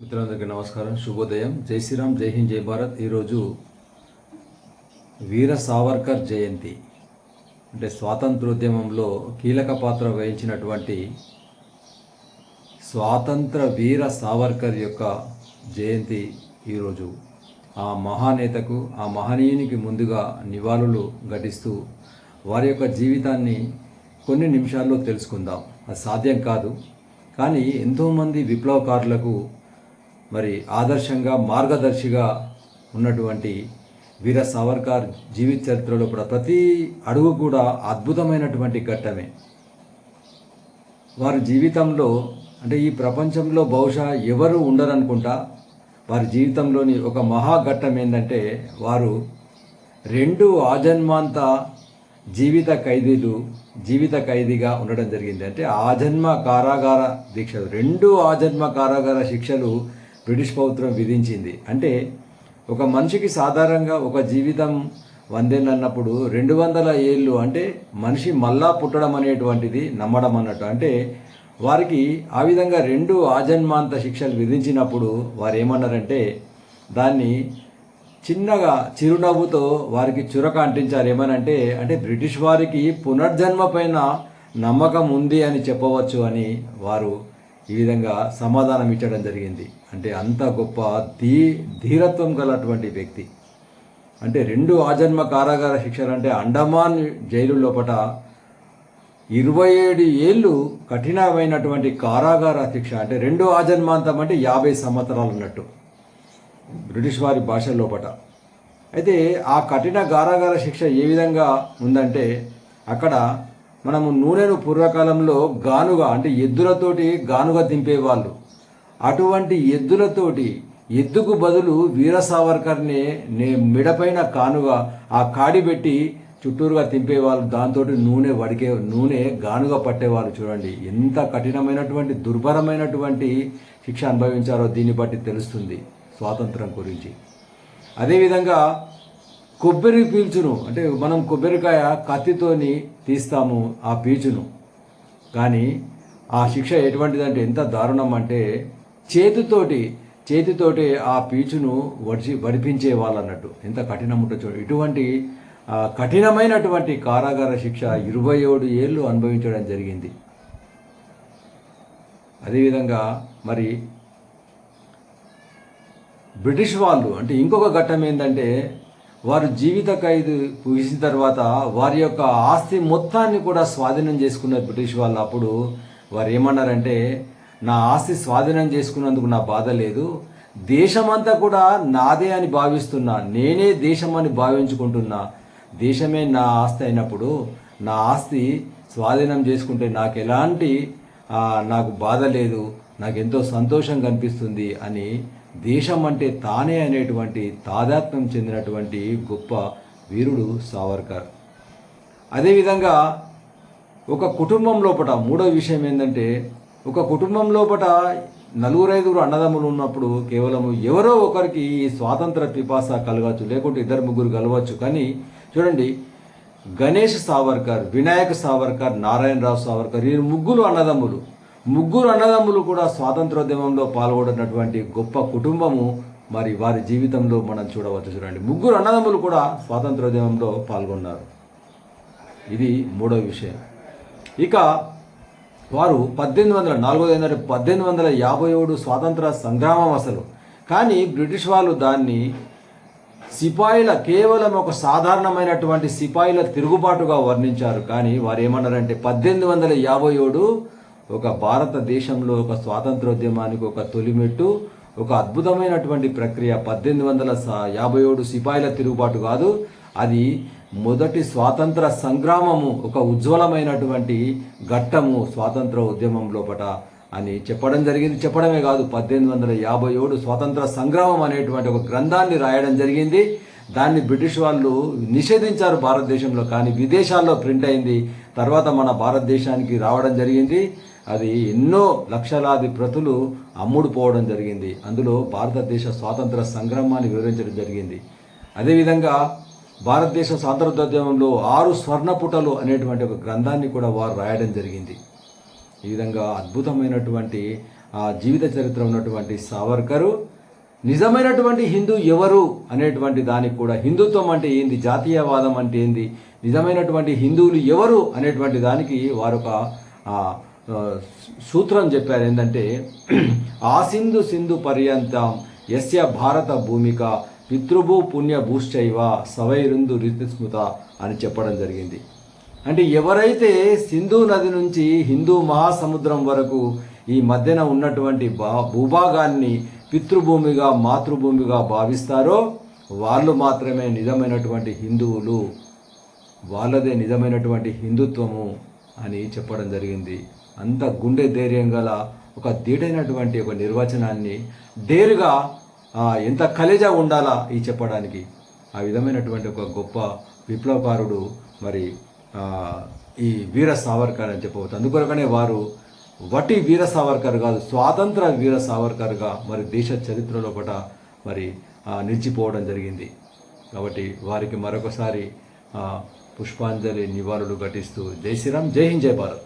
మిత్రులందరికీ నమస్కారం, శుభోదయం. జై శ్రీరామ్, జై హింద్, జై భారత్. ఈరోజు వీర సావర్కర్ జయంతి. అంటే స్వాతంత్రోద్యమంలో కీలక పాత్ర వహించినటువంటి స్వాతంత్ర వీర సావర్కర్ యొక్క జయంతి ఈరోజు. ఆ మహానేతకు, ఆ మహనీయునికి ముందుగా నివాళులు ఘటిస్తూ వారి యొక్క జీవితాన్ని కొన్ని నిమిషాల్లో తెలుసుకుందాం. అది సాధ్యం కాదు, కానీ ఎంతోమంది విప్లవకారులకు మరి ఆదర్శంగా, మార్గదర్శిగా ఉన్నటువంటి వీర సావర్కర్ జీవిత చరిత్రలో కూడా ప్రతి అడుగు కూడా అద్భుతమైనటువంటి ఘట్టమే. వారి జీవితంలో అంటే ఈ ప్రపంచంలో బహుశా ఎవరు ఉండరనుకుంటా, వారి జీవితంలోని ఒక మహాఘట్టం ఏంటంటే వారు రెండు ఆజన్మాంత జీవిత ఖైదీగా ఉండడం జరిగింది. అంటే ఆజన్మ కారాగార దీక్షలు, రెండు ఆజన్మ కారాగార శిక్షలు బ్రిటిష్ ప్రభుత్వం విధించింది. అంటే ఒక మనిషికి సాధారణంగా ఒక జీవితం 100 ఏళ్ళు అన్నప్పుడు 200 ఏళ్ళు అంటే మనిషి మళ్ళా పుట్టడం అనేటువంటిది నమ్మడం అన్నట్టు. అంటే వారికి ఆ విధంగా రెండు ఆజన్మాంత శిక్షలు విధించినప్పుడు వారు ఏమన్నారంటే దాన్ని చిన్నగా చిరునవ్వుతో వారికి చురక అంటించారు. ఏమనంటే అంటే బ్రిటిష్ వారికి పునర్జన్మ పైన నమ్మకం ఉంది అని చెప్పవచ్చు అని వారు ఈ విధంగా సమాధానం ఇచ్చడం జరిగింది. అంటే అంత గొప్ప ధీరత్వం గలటువంటి వ్యక్తి. అంటే రెండు ఆజన్మ కారాగార శిక్షలు అంటే అండమాన్ జైలు లోపల 27 ఏళ్ళు కఠినమైనటువంటి కారాగార శిక్ష. అంటే రెండు ఆజన్మాంతం అంటే 50 సంవత్సరాలు అన్నట్టు బ్రిటిష్ వారి భాష లోపల. అయితే ఆ కఠిన కారాగార శిక్ష ఏ విధంగా ఉందంటే అక్కడ మనము నూనెను పూర్వకాలంలో గానుగా అంటే ఎద్దులతోటి గానుగా దింపేవాళ్ళు. అటువంటి ఎద్దులతోటి ఎద్దుకు బదులు వీర సావర్కర్ని మిడపైన కానుగా ఆ కాడి పెట్టి చుట్టూరుగా తింపేవాళ్ళు. దాంతో నూనె గానుగా పట్టేవాళ్ళు. చూడండి ఎంత కఠినమైనటువంటి దుర్భరమైనటువంటి శిక్ష అనుభవించారో దీన్ని బట్టి తెలుస్తుంది స్వాతంత్రం గురించి. అదేవిధంగా కొబ్బరి పీల్చును అంటే మనం కొబ్బరికాయ కత్తితోని తీస్తాము ఆ పీచును, కానీ ఆ శిక్ష ఎటువంటిదంటే ఎంత దారుణం అంటే చేతితోటి ఆ పీచును వడిపించే వాళ్ళు అన్నట్టు. ఎంత కఠినం ఉంటుంది చూడండి. ఇటువంటి కఠినమైనటువంటి కారాగార శిక్ష 27 ఏళ్ళు అనుభవించడం జరిగింది. అదేవిధంగా మరి బ్రిటిష్ వాళ్ళు అంటే ఇంకొక ఘట్టం ఏంటంటే వారు జీవిత ఖైదు ముగిసిన తర్వాత వారి యొక్క ఆస్తి మొత్తాన్ని కూడా స్వాధీనం చేసుకున్నారు బ్రిటిష్ వాళ్ళు. అప్పుడు వారు ఏమన్నారంటే నా ఆస్తి స్వాధీనం చేసుకున్నందుకు నా బాధ లేదు, దేశమంతా కూడా నాదే అని భావిస్తున్నా, నేనే దేశం అని భావించుకుంటున్నా, దేశమే నా ఆస్తి అయినప్పుడు నా ఆస్తి స్వాధీనం చేసుకుంటే నాకు ఎలాంటి నాకు బాధ లేదు, నాకెంతో సంతోషం కనిపిస్తుంది అని దేశం అంటే తానే అనేటువంటి తాదాత్మ్యం చెందినటువంటి గొప్ప వీరుడు సావర్కర్. అదేవిధంగా ఒక కుటుంబం లోపల మూడో విషయం ఏంటంటే ఒక కుటుంబం లోపల 4-5 అన్నదమ్ములు ఉన్నప్పుడు కేవలం ఎవరో ఒకరికి ఈ స్వాతంత్ర పిపాస కలగవచ్చు, లేకుంటే 2-3 కలవచ్చు. కానీ చూడండి, గణేష్ సావర్కర్, వినాయక్ సావర్కర్, నారాయణరావు సావర్కర్, ఈ ముగ్గురు అన్నదమ్ములు కూడా స్వాతంత్రోద్యమంలో పాల్గొన్నటువంటి గొప్ప కుటుంబము మరి వారి జీవితంలో మనం చూడవచ్చు. చూడండి, ముగ్గురు అన్నదమ్ములు కూడా స్వాతంత్రోద్యమంలో పాల్గొన్నారు. ఇది మూడవ విషయం. ఇక వారు 1857 స్వాతంత్ర సంగ్రామం అసలు. కానీ బ్రిటిష్ వాళ్ళు దాన్ని సిపాయిల కేవలం ఒక సాధారణమైనటువంటి సిపాయిల తిరుగుబాటుగా వర్ణించారు. కానీ వారు ఏమన్నారంటే 1857 ఒక భారతదేశంలో ఒక స్వాతంత్రోద్యమానికి ఒక తొలిమెట్టు, ఒక అద్భుతమైనటువంటి ప్రక్రియ. 1857 సిపాయిల తిరుగుబాటు కాదు, అది మొదటి స్వాతంత్ర సంగ్రామము, ఒక ఉజ్వలమైనటువంటి ఘట్టము స్వాతంత్ర ఉద్యమం లోపట అని చెప్పడం జరిగింది. చెప్పడమే కాదు, 1857 స్వాతంత్ర సంగ్రామం అనేటువంటి ఒక గ్రంథాన్ని రాయడం జరిగింది. దాన్ని బ్రిటిష్ వాళ్ళు నిషేధించారు భారతదేశంలో, కానీ విదేశాల్లో ప్రింట్ అయింది. తర్వాత మన భారతదేశానికి రావడం జరిగింది. అది ఎన్నో లక్షలాది ప్రతులు అమ్ముడుపోవడం జరిగింది. అందులో భారతదేశ స్వాతంత్ర సంగ్రామాన్ని వివరించడం జరిగింది. అదేవిధంగా భారతదేశ స్వాతంత్రోద్యమంలో 6 స్వర్ణపుటలు అనేటువంటి ఒక గ్రంథాన్ని కూడా వారు రాయడం జరిగింది. ఈ విధంగా అద్భుతమైనటువంటి ఆ జీవిత చరిత్ర ఉన్నటువంటి సావర్కరు నిజమైనటువంటి హిందూ ఎవరు అనేటువంటి దానికి కూడా హిందుత్వం అంటే ఏంది, జాతీయవాదం అంటే ఏంది, నిజమైనటువంటి హిందువులు ఎవరు అనేటువంటి దానికి వారు ఒక సూత్రం చెప్పారు. ఏంటంటే ఆసింధు సింధు పర్యంతం యస్య భారత భూమిక పితృభూ పుణ్య భూశ్చైవ సవైరుందు రీతిస్మృత అని చెప్పడం జరిగింది. అంటే ఎవరైతే సింధు నది నుంచి హిందూ మహాసముద్రం వరకు ఈ మధ్యన ఉన్నటువంటి భూభాగాన్ని పితృభూమిగా మాతృభూమిగా భావిస్తారో వాళ్ళు మాత్రమే నిజమైనటువంటి హిందువులు, వాళ్ళదే నిజమైనటువంటి హిందుత్వము అని చెప్పడం జరిగింది. అంత గుండె ధైర్యం గల ఒక ధీటైనటువంటి ఒక నిర్వచనాన్ని డేరుగా ఎంత కలేజా ఉండాలా ఈ చెప్పడానికి, ఆ విధమైనటువంటి ఒక గొప్ప విప్లవకారుడు మరి ఈ వీర సావర్కర్ అని చెప్పవచ్చు. అందుకొరకనే వారు వటి వీర సావర్కర్ కాదు, స్వాతంత్ర వీర సావర్కర్గా మరి దేశ చరిత్రలో కూడా మరి నిలిచిపోవడం జరిగింది. కాబట్టి వారికి మరొకసారి పుష్పాంజలి నివాళులు ఘటిస్తూ జై శ్రీరామ్, జై హింద్, జై భారత్.